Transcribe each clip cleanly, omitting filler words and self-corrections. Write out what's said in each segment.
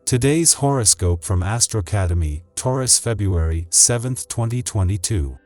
Today's horoscope from Astrocademy, Taurus February 7th, 2022.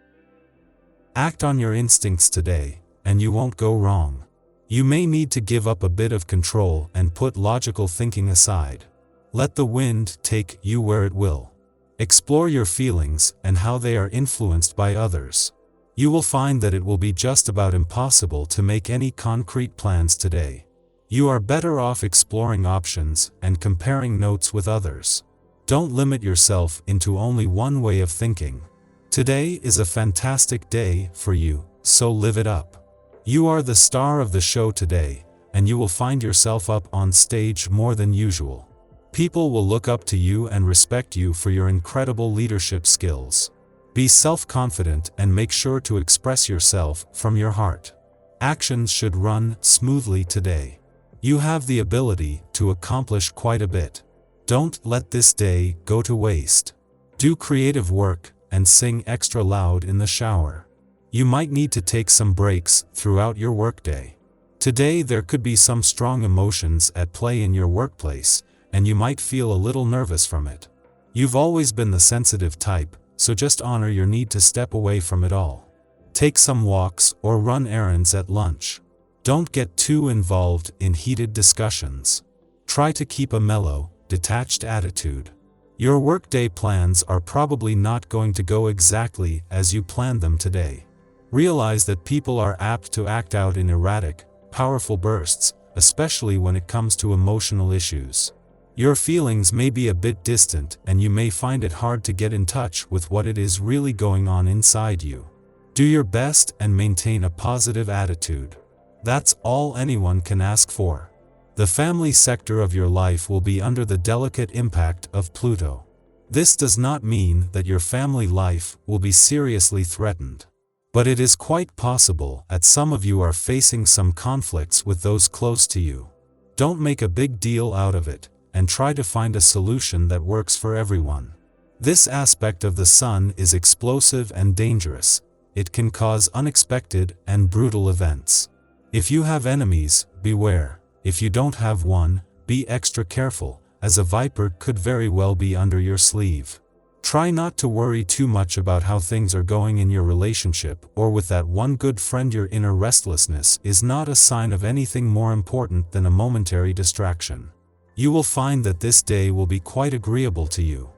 Act on your instincts today, and you won't go wrong. You may need to give up a bit of control and put logical thinking aside. Let the wind take you where it will. Explore your feelings and how they are influenced by others. You will find that it will be just about impossible to make any concrete plans today. You are better off exploring options and comparing notes with others. Don't limit yourself into only one way of thinking. Today is a fantastic day for you, so live it up. You are the star of the show today, and you will find yourself up on stage more than usual. People will look up to you and respect you for your incredible leadership skills. Be self-confident and make sure to express yourself from your heart. Actions should run smoothly today. You have the ability to accomplish quite a bit. Don't let this day go to waste. Do creative work and sing extra loud in the shower. You might need to take some breaks throughout your workday. Today there could be some strong emotions at play in your workplace, and you might feel a little nervous from it. You've always been the sensitive type, so just honor your need to step away from it all. Take some walks or run errands at lunch. Don't get too involved in heated discussions. Try to keep a mellow, detached attitude. Your workday plans are probably not going to go exactly as you planned them today. Realize that people are apt to act out in erratic, powerful bursts, especially when it comes to emotional issues. Your feelings may be a bit distant and you may find it hard to get in touch with what it is really going on inside you. Do your best and maintain a positive attitude. That's all anyone can ask for. The family sector of your life will be under the delicate impact of Pluto. This does not mean that your family life will be seriously threatened. But it is quite possible that some of you are facing some conflicts with those close to you. Don't make a big deal out of it, and try to find a solution that works for everyone. This aspect of the sun is explosive and dangerous. It can cause unexpected and brutal events. If you have enemies, beware. If you don't have one, be extra careful, as a viper could very well be under your sleeve. Try not to worry too much about how things are going in your relationship or with that one good friend. Your inner restlessness is not a sign of anything more important than a momentary distraction. You will find that this day will be quite agreeable to you.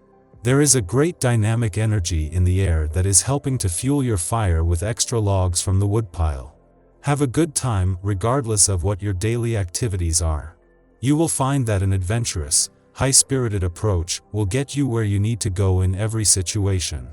There is a great dynamic energy in the air that is helping to fuel your fire with extra logs from the woodpile. Have a good time regardless of what your daily activities are. You will find that an adventurous, high-spirited approach will get you where you need to go in every situation.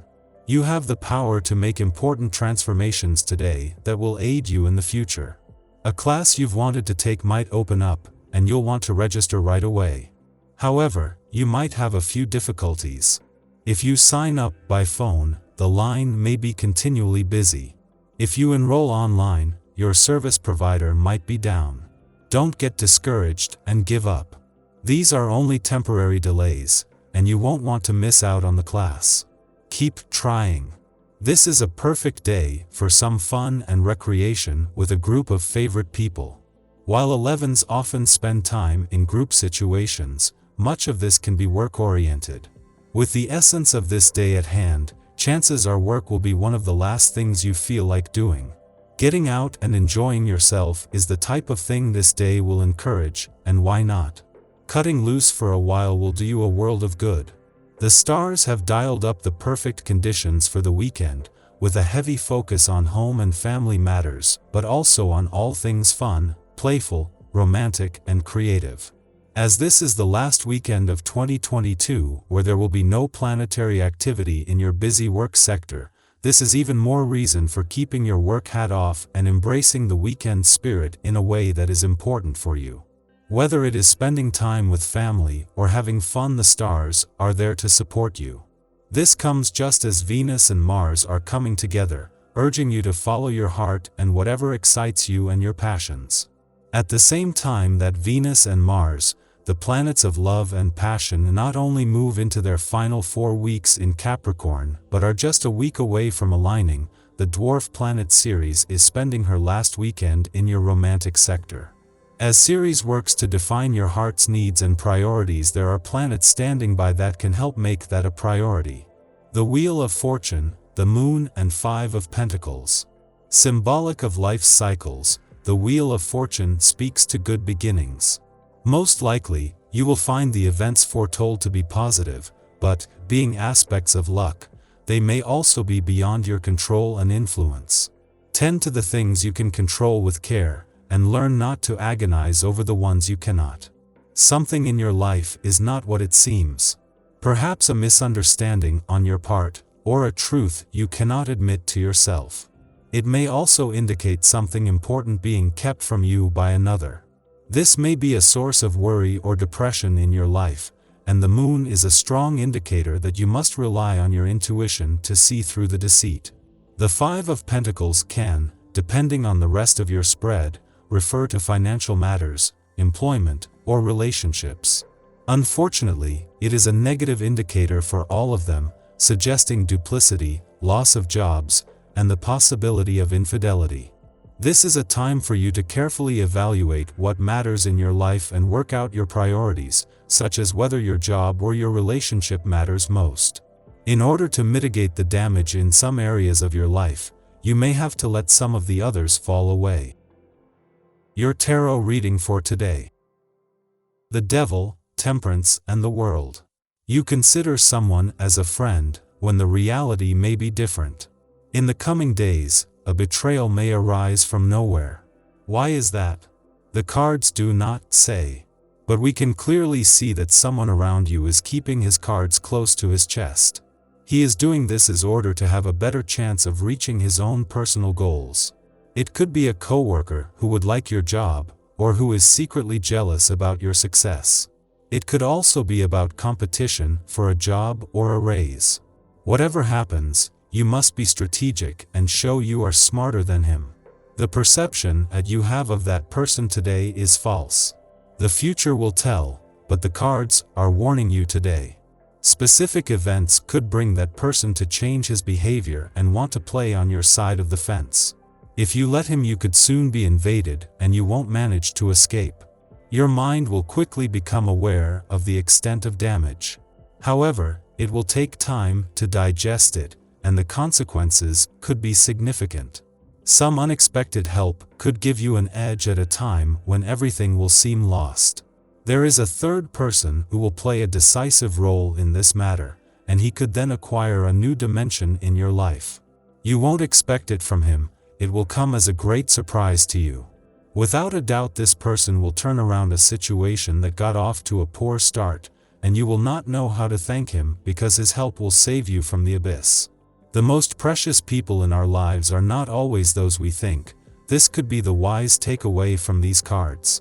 You have the power to make important transformations today that will aid you in the future. A class you've wanted to take might open up, and you'll want to register right away. However, you might have a few difficulties. If you sign up by phone, the line may be continually busy. If you enroll online, your service provider might be down. Don't get discouraged and give up. These are only temporary delays, and you won't want to miss out on the class. Keep trying. This is a perfect day for some fun and recreation with a group of favorite people. While 11s often spend time in group situations, much of this can be work-oriented. With the essence of this day at hand, chances are work will be one of the last things you feel like doing. Getting out and enjoying yourself is the type of thing this day will encourage, and why not? Cutting loose for a while will do you a world of good. The stars have dialed up the perfect conditions for the weekend, with a heavy focus on home and family matters, but also on all things fun, playful, romantic, and creative. As this is the last weekend of 2022 where there will be no planetary activity in your busy work sector, this is even more reason for keeping your work hat off and embracing the weekend spirit in a way that is important for you. Whether it is spending time with family or having fun, the stars are there to support you. This comes just as Venus and Mars are coming together, urging you to follow your heart and whatever excites you and your passions. At the same time that Venus and Mars, the planets of love and passion, not only move into their final 4 weeks in Capricorn, but are just a week away from aligning, the dwarf planet Ceres is spending her last weekend in your romantic sector. As Ceres works to define your heart's needs and priorities, there are planets standing by that can help make that a priority. The Wheel of Fortune, the Moon, and Five of Pentacles. Symbolic of life's cycles, the Wheel of Fortune speaks to good beginnings. Most likely, you will find the events foretold to be positive, but, being aspects of luck, they may also be beyond your control and influence. Tend to the things you can control with care, and learn not to agonize over the ones you cannot. Something in your life is not what it seems. Perhaps a misunderstanding on your part, or a truth you cannot admit to yourself. It may also indicate something important being kept from you by another. This may be a source of worry or depression in your life, and the moon is a strong indicator that you must rely on your intuition to see through the deceit. The Five of Pentacles can, depending on the rest of your spread, refer to financial matters, employment, or relationships. Unfortunately, it is a negative indicator for all of them, suggesting duplicity, loss of jobs, and the possibility of infidelity. This is a time for you to carefully evaluate what matters in your life and work out your priorities, such as whether your job or your relationship matters most. In order to mitigate the damage in some areas of your life, you may have to let some of the others fall away. Your tarot reading for today. The Devil, Temperance, and the World. You consider someone as a friend, when the reality may be different. In the coming days, a betrayal may arise from nowhere. Why is that? The cards do not say. But we can clearly see that someone around you is keeping his cards close to his chest. He is doing this in order to have a better chance of reaching his own personal goals. It could be a coworker who would like your job, or who is secretly jealous about your success. It could also be about competition for a job or a raise. Whatever happens, you must be strategic and show you are smarter than him. The perception that you have of that person today is false. The future will tell, but the cards are warning you today. Specific events could bring that person to change his behavior and want to play on your side of the fence. If you let him, you could soon be invaded, and you won't manage to escape. Your mind will quickly become aware of the extent of damage. However, it will take time to digest it, and the consequences could be significant. Some unexpected help could give you an edge at a time when everything will seem lost. There is a third person who will play a decisive role in this matter, and he could then acquire a new dimension in your life. You won't expect it from him. It will come as a great surprise to you. Without a doubt, this person will turn around a situation that got off to a poor start, and you will not know how to thank him because his help will save you from the abyss. The most precious people in our lives are not always those we think. This could be the wise takeaway from these cards.